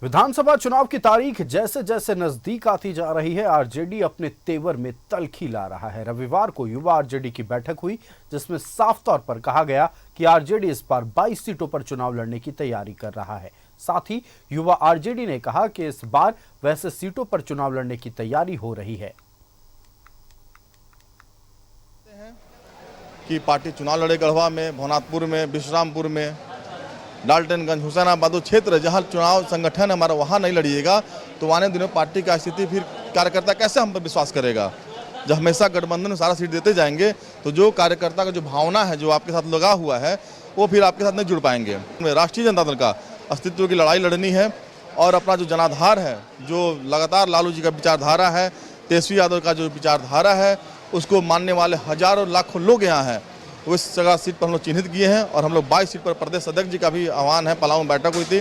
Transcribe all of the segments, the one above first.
विधानसभा चुनाव की तारीख जैसे जैसे नजदीक आती जा रही है, आरजेडी अपने तेवर में तल्खी ला रहा है। रविवार को युवा आरजेडी की बैठक हुई, जिसमें साफ तौर पर कहा गया कि आरजेडी इस बार 22 सीटों पर चुनाव लड़ने की तैयारी कर रहा है। साथ ही युवा आरजेडी ने कहा कि इस बार वैसे सीटों पर चुनाव लड़ने की तैयारी हो रही है कि पार्टी चुनाव लड़े गढ़वा में, भवनाथपुर में, विश्रामपुर में, डाल्टनगंज, हुसैनाबाद क्षेत्र जहां चुनाव संगठन हमारा वहां नहीं लड़िएगा तो आने दिनों पार्टी का स्थिति फिर कार्यकर्ता कैसे हम पर विश्वास करेगा। जब हमेशा गठबंधन में सारा सीट देते जाएंगे तो जो कार्यकर्ता का जो भावना है, जो आपके साथ लगा हुआ है, वो फिर आपके साथ नहीं जुड़ पाएंगे। राष्ट्रीय जनता दल का अस्तित्व की लड़ाई लड़नी है और अपना जो जनाधार है, जो लगातार लालू जी का विचारधारा है, तेजस्वी यादव का जो विचारधारा है, उसको मानने वाले हजारों लाखों लोग यहाँ हैं। उस जगह सीट पर हम लोग चिन्हित किए हैं और हम लोग 22 सीट पर प्रदेश अध्यक्ष जी का भी आह्वान है, पलामू में बैठक हुई थी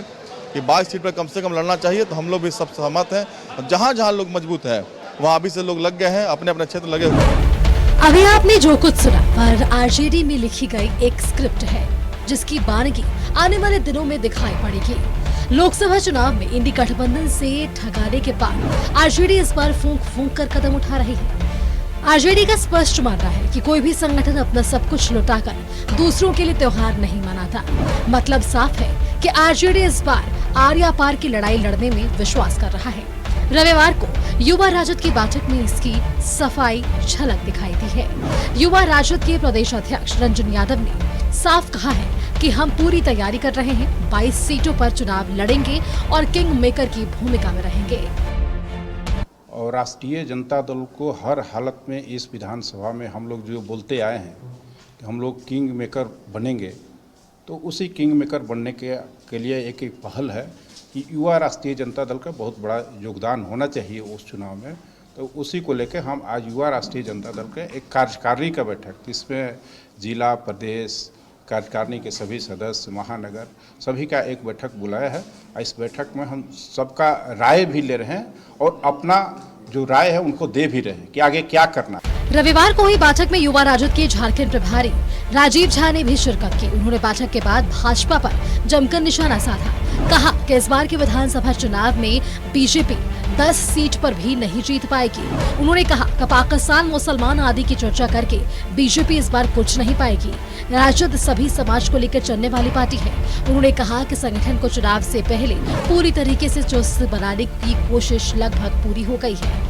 कि 22 सीट पर कम से कम लड़ना चाहिए, तो हम लोग भी सब सहमत हैं। जहाँ जहाँ लोग मजबूत हैं वहाँ अभी से लोग लग गए हैं, अपने अपने क्षेत्र लगे हुए हैं। अभी आपने जो कुछ सुना पर आरजेडी में लिखी गई एक स्क्रिप्ट है, जिसकी बानगी आने वाले दिनों में दिखाई पड़ेगी। लोकसभा चुनाव में इंडी गठबंधन से ठगाने के बाद आरजेडी इस बार फूंक फूंक कर कदम उठा रही है। आरजेडी का स्पष्ट मानना है कि कोई भी संगठन अपना सब कुछ लुटाकर दूसरों के लिए त्योहार नहीं मनाता। मतलब साफ है कि आरजेडी इस बार आर्या पार की लड़ाई लड़ने में विश्वास कर रहा है। रविवार को युवा राजद की बैठक में इसकी सफाई झलक दिखाई दी है। युवा राजद के प्रदेश अध्यक्ष रंजन यादव ने साफ कहा है कि हम पूरी तैयारी कर रहे हैं, 22 सीटों पर चुनाव लड़ेंगे और किंग मेकर की भूमिका में रहेंगे। और राष्ट्रीय जनता दल को हर हालत में इस विधानसभा में हम लोग जो बोलते आए हैं कि हम लोग किंग मेकर बनेंगे, तो उसी किंग मेकर बनने के लिए एक पहल है कि युवा राष्ट्रीय जनता दल का बहुत बड़ा योगदान होना चाहिए उस चुनाव में। तो उसी को लेकर हम आज युवा राष्ट्रीय जनता दल के एक कार्यकारिणी का बैठक, जिसमें जिला, प्रदेश, कार्यकारिणी के सभी सदस्य, महानगर सभी का एक बैठक बुलाया है। इस बैठक में हम सबका राय भी ले रहे हैं और अपना जो राय है उनको दे भी रहे हैं कि आगे क्या करना है। रविवार को हुई बैठक में युवा राजद के झारखंड प्रभारी राजीव झा ने भी शिरकत की। उन्होंने बैठक के बाद भाजपा पर जमकर निशाना साधा। कहा कि इस बार के विधानसभा चुनाव में बीजेपी 10 सीट पर भी नहीं जीत पाएगी। उन्होंने कहा कि पाकिस्तान, मुसलमान आदि की चर्चा करके बीजेपी इस बार कुछ नहीं पाएगी। राजद सभी समाज को लेकर चलने वाली पार्टी है। उन्होंने कहा कि संगठन को चुनाव से पहले पूरी तरीके से चुस्त बनाने की कोशिश लगभग पूरी हो गई है।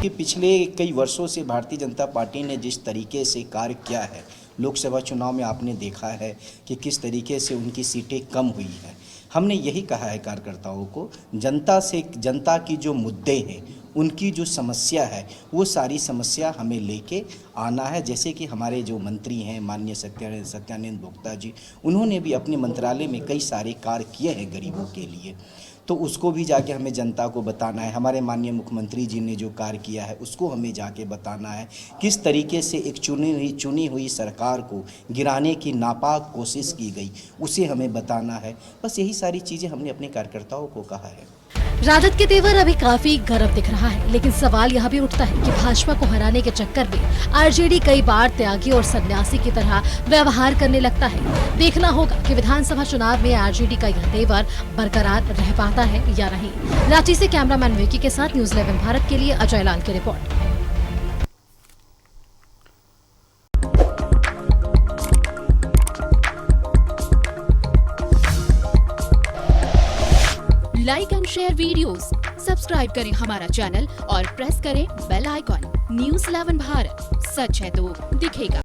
कि पिछले कई वर्षों से भारतीय जनता पार्टी ने जिस तरीके से कार्य किया है, लोकसभा चुनाव में आपने देखा है कि किस तरीके से उनकी सीटें कम हुई है। हमने यही कहा है कार्यकर्ताओं को, जनता की जो मुद्दे हैं, उनकी जो समस्या है, वो सारी समस्या हमें लेके आना है। जैसे कि हमारे जो मंत्री हैं माननीय सत्यानंद भोक्ता जी, उन्होंने भी अपने मंत्रालय में कई सारे कार्य किए हैं गरीबों के लिए, तो उसको भी जाके हमें जनता को बताना है। हमारे माननीय मुख्यमंत्री जी ने जो कार्य किया है उसको हमें जाके बताना है। किस तरीके से एक चुनी हुई सरकार को गिराने की नापाक कोशिश की गई, उसे हमें बताना है। बस यही सारी चीज़ें हमने अपने कार्यकर्ताओं को कहा है। राजद के तेवर अभी काफी गर्म दिख रहा है, लेकिन सवाल यह भी उठता है कि भाजपा को हराने के चक्कर में आरजेडी कई बार त्यागी और सन्यासी की तरह व्यवहार करने लगता है। देखना होगा कि विधानसभा चुनाव में आरजेडी का यह तेवर बरकरार रह पाता है या नहीं। रांची से कैमरामैन विकी के साथ न्यूज़ 11 भारत के लिए अजय लाल की report. Like and share videos, subscribe करें हमारा चैनल और प्रेस करें बेल आइकॉन। न्यूज़ 11 भारत, सच है तो दिखेगा।